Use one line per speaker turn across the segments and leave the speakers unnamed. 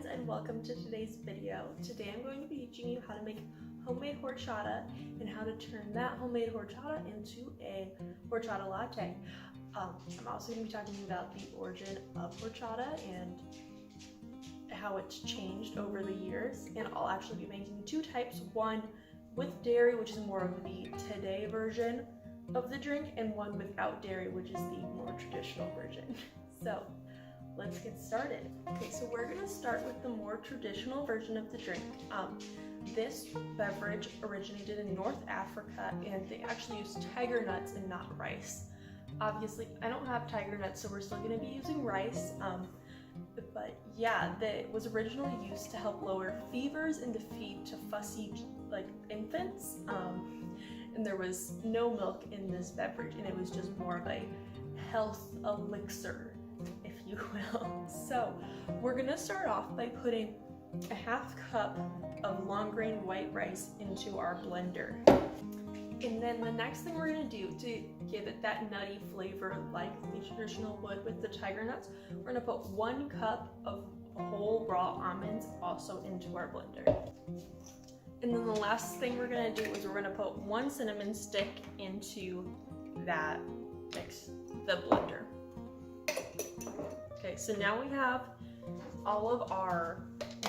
friends, and welcome to today's video. Today I'm going to be teaching you how to make homemade horchata and how to turn that homemade horchata into a horchata latte. I'm also going to be talking about the origin of horchata and how it's changed over the years, and I'll actually be making two types, one with dairy, which is more of the today version of the drink, and one without dairy, which is the more traditional version. So let's get started. Okay, so we're gonna start with the more traditional version of the drink. This beverage originated in North Africa, and they actually use tiger nuts and not rice. Obviously, I don't have tiger nuts, so we're still gonna be using rice. But yeah, it was originally used to help lower fevers and to feed to fussy infants. And there was no milk in this beverage, and it was just more of a health elixir, if you will. So we're gonna start off by putting a half cup of long grain white rice into our blender. And then the next thing we're gonna do to give it that nutty flavor like the traditional would with the tiger nuts, we're gonna put 1 cup of whole raw almonds also into our blender. And then the last thing we're gonna do is we're gonna put 1 cinnamon stick into that mix, the blender. Okay, so now we have all of our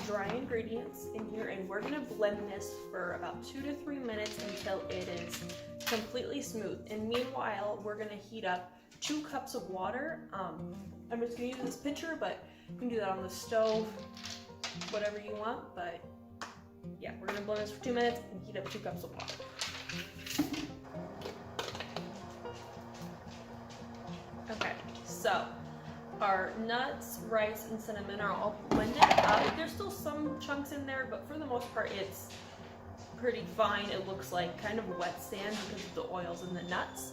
dry ingredients in here, and we're gonna blend this for about 2 to 3 minutes until it is completely smooth. And meanwhile, we're gonna heat up 2 cups of water. I'm just gonna use this pitcher, but you can do that on the stove, whatever you want. But yeah, we're gonna blend this for 2 minutes and heat up 2 cups of water. Okay, so our nuts, rice, and cinnamon are all blended up. There's still some chunks in there, but for the most part, it's pretty fine. It looks like kind of wet sand because of the oils in the nuts.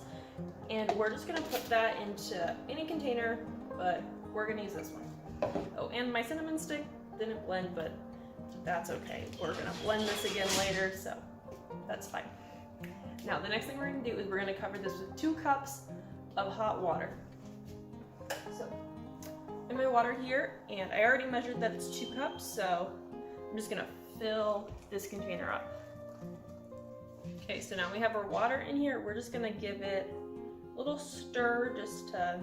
And we're just gonna put that into any container, but we're gonna use this one. Oh, and my cinnamon stick didn't blend, but that's okay. We're gonna blend this again later, so that's fine. Now, the next thing we're gonna do is we're gonna cover this with 2 cups of hot water. So, in my water here, and I already measured that it's 2 cups, so I'm just gonna fill this container up. Okay, so now we have our water in here. We're just gonna give it a little stir just to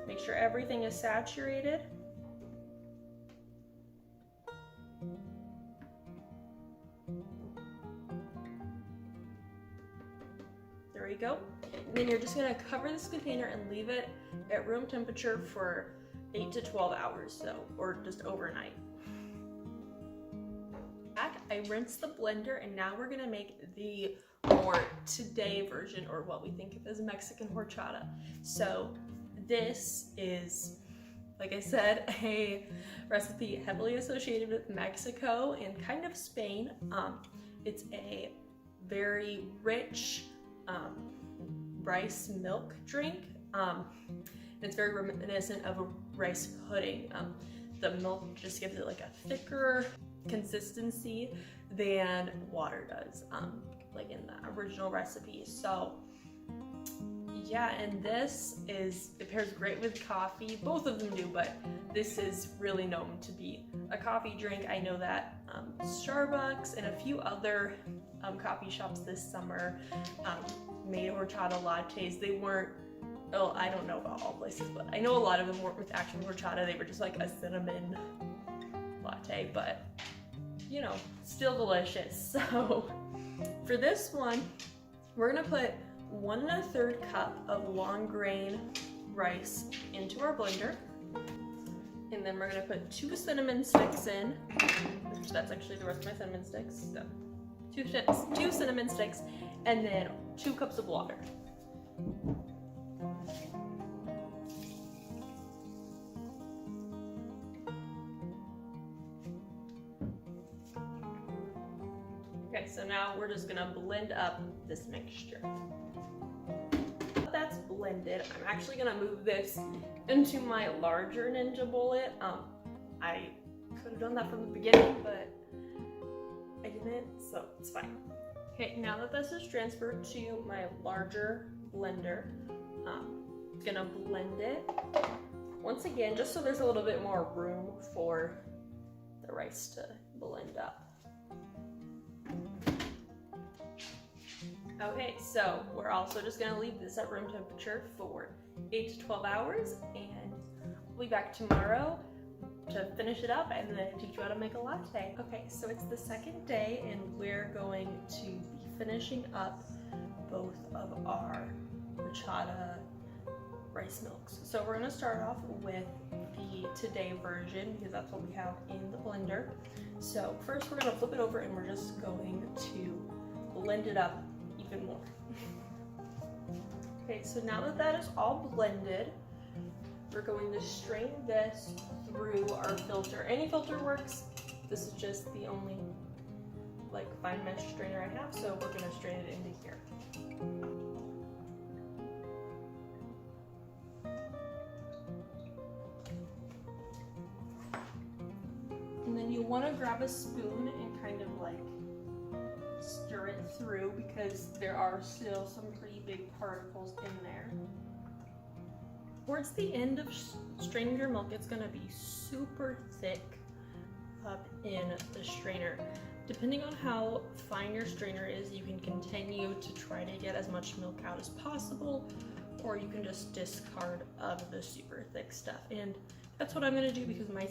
make sure everything is saturated. There we go. And then you're just gonna cover this container and leave it at room temperature for 8 to 12 hours, so, or just overnight. I rinsed the blender, and now we're gonna make the more today version, or what we think of as Mexican horchata. So this is, like I said, a recipe heavily associated with Mexico and kind of Spain. It's a very rich rice milk drink. It's very reminiscent of a rice pudding. The milk just gives it like a thicker consistency than water does, like in the original recipe. So yeah, and it pairs great with coffee. Both of them do, but this is really known to be a coffee drink. I know that Starbucks and a few other coffee shops this summer made horchata lattes. They weren't, oh, I don't know about all places, but I know a lot of them weren't with actual horchata. They were just like a cinnamon latte, but you know, still delicious. So for this one, we're gonna put 1 1/3 cup of long grain rice into our blender. And then we're gonna put 2 cinnamon sticks in, which that's actually the rest of my cinnamon sticks. So 2 cinnamon sticks, and then 2 cups of water. Okay, so now we're just gonna blend up this mixture. That's blended, I'm actually gonna move this into my larger Ninja bullet. I could have done that from the beginning, but I didn't, so it's fine. Okay, now that this is transferred to my larger blender, I'm gonna blend it once again, just so there's a little bit more room for the rice to blend up. Okay, so we're also just gonna leave this at room temperature for 8 to 12 hours, and we'll be back tomorrow to finish it up and then teach you how to make a latte. Okay, so it's the second day and we're going to be finishing up both of our horchata rice milks. So we're gonna start off with the today version because that's what we have in the blender. So first we're gonna flip it over and we're just going to blend it up even more. Okay, so now that that is all blended, we're going to strain this through our filter. Any filter works. This is just the only like fine mesh strainer I have, so we're gonna strain it into here. And then you want to grab a spoon and kind of like stir it through because there are still some pretty big particles in there. Towards the end of straining your milk, it's going to be super thick up in the strainer. Depending on how fine your strainer is, you can continue to try to get as much milk out as possible, or you can just discard of the super thick stuff. And that's what I'm going to do because mine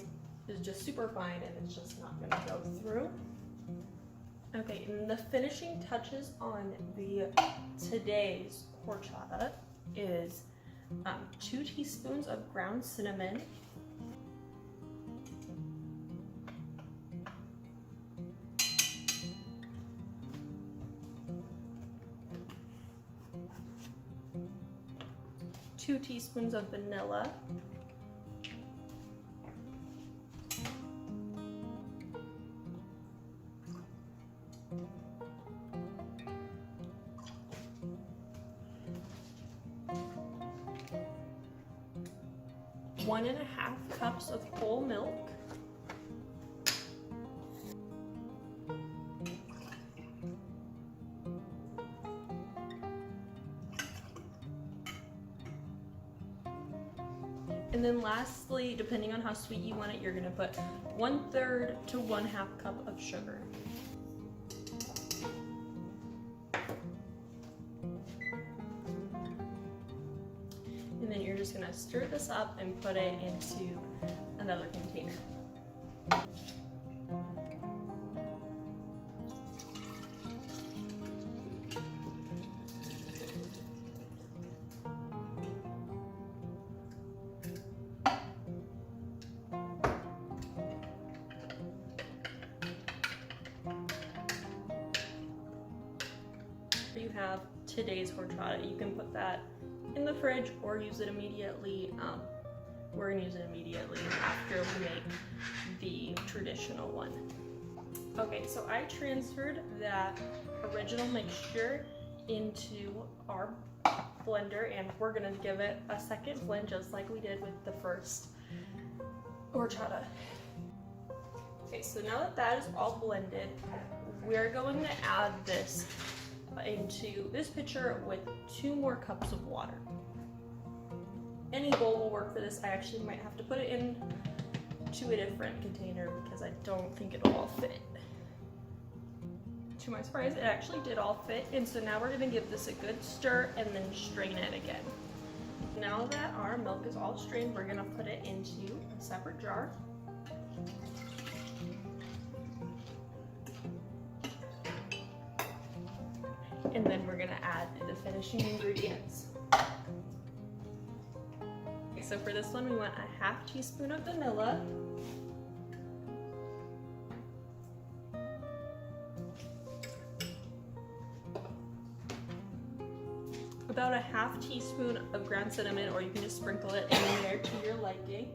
is just super fine and it's just not going to go through. Okay, and the finishing touches on the today's horchata is 2 teaspoons of ground cinnamon, two teaspoons of vanilla, one and a half cups of whole milk, and then lastly, depending on how sweet you want it, you're gonna put 1/3 to 1/2 cup of sugar. And then you're just gonna stir this up and put it into another container. You have today's horchata. You can put that in the fridge or use it immediately. We're gonna use it immediately after we make the traditional one. Okay, so I transferred that original mixture into our blender and we're gonna give it a second blend just like we did with the first horchata. Okay, so now that that is all blended, we're going to add this into this pitcher with 2 more cups of water. Any bowl will work for this. I actually might have to put it in to a different container because I don't think it'll all fit. To my surprise, it actually did all fit, and so now we're gonna give this a good stir and then strain it again. Now that our milk is all strained, we're gonna put it into a separate jar. And then we're gonna add the finishing ingredients. Okay, so for this one, we want a 1/2 teaspoon of vanilla, about a 1/2 teaspoon of ground cinnamon, or you can just sprinkle it in there to your liking.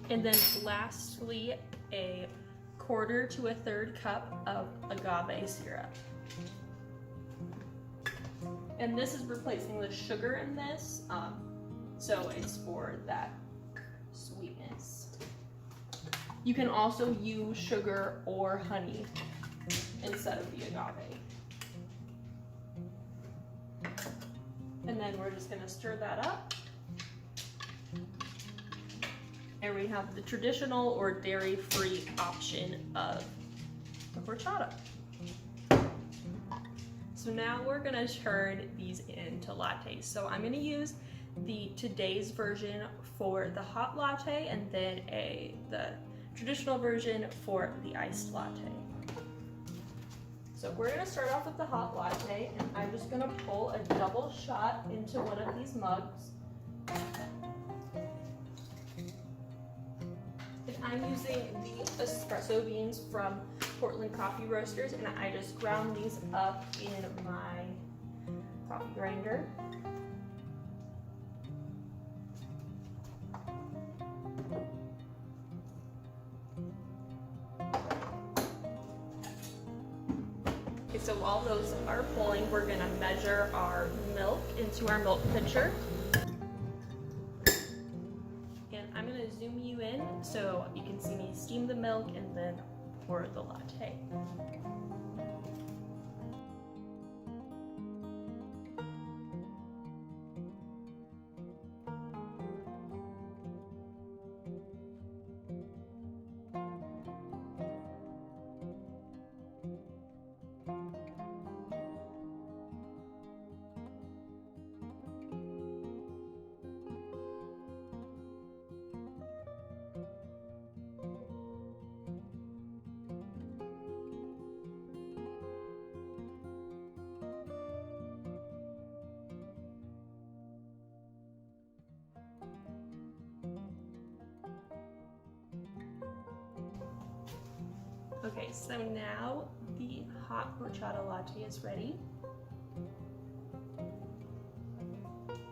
And then lastly, a 1/4 to 1/3 cup of agave syrup. And this is replacing the sugar in this, so it's for that sweetness. You can also use sugar or honey instead of the agave. And then we're just gonna stir that up. And we have the traditional or dairy-free option of the horchata. So now we're gonna turn these into lattes. So I'm gonna use today's version for the hot latte and then the traditional version for the iced latte. So we're gonna start off with the hot latte, and I'm just gonna pull a double shot into one of these mugs. And I'm using the espresso beans from Portland Coffee Roasters, and I just ground these up in my coffee grinder. Okay, so while those are pulling, we're gonna measure our milk into our milk pitcher. And I'm gonna zoom you in so you can see me steam the milk and then pour the latte. Okay, so now the hot horchata latte is ready.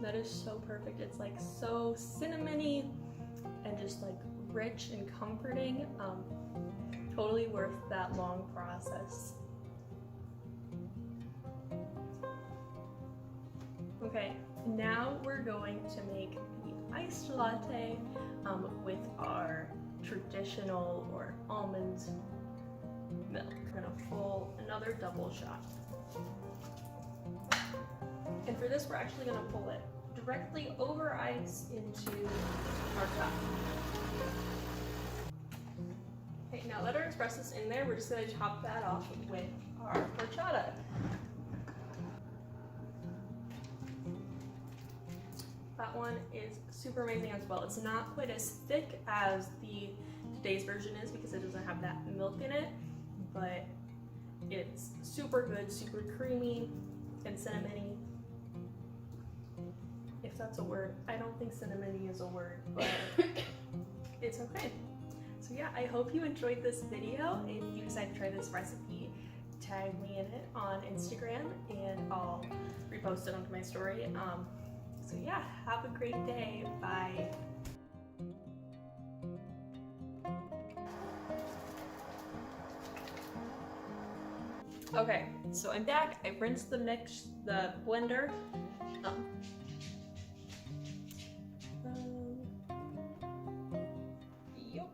That is so perfect. It's like so cinnamony and just like rich and comforting. Totally worth that long process. Okay, now we're going to make the iced latte with our traditional or almond milk. We're gonna pull another double shot. And for this, we're actually gonna pull it directly over ice into our cup. Okay, now that our espresso is in there, we're just gonna top that off with our horchata. That one is super amazing as well. It's not quite as thick as today's version is because it doesn't have that milk in it, but it's super good, super creamy and cinnamony. If that's a word. I don't think cinnamony is a word, but it's okay. So yeah, I hope you enjoyed this video. If you decide to try this recipe, tag me in it on Instagram and I'll repost it onto my story. So yeah, have a great day. Bye. Okay, so I'm back. I rinsed the blender. Yep.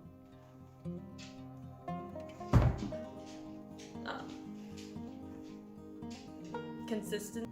Consistency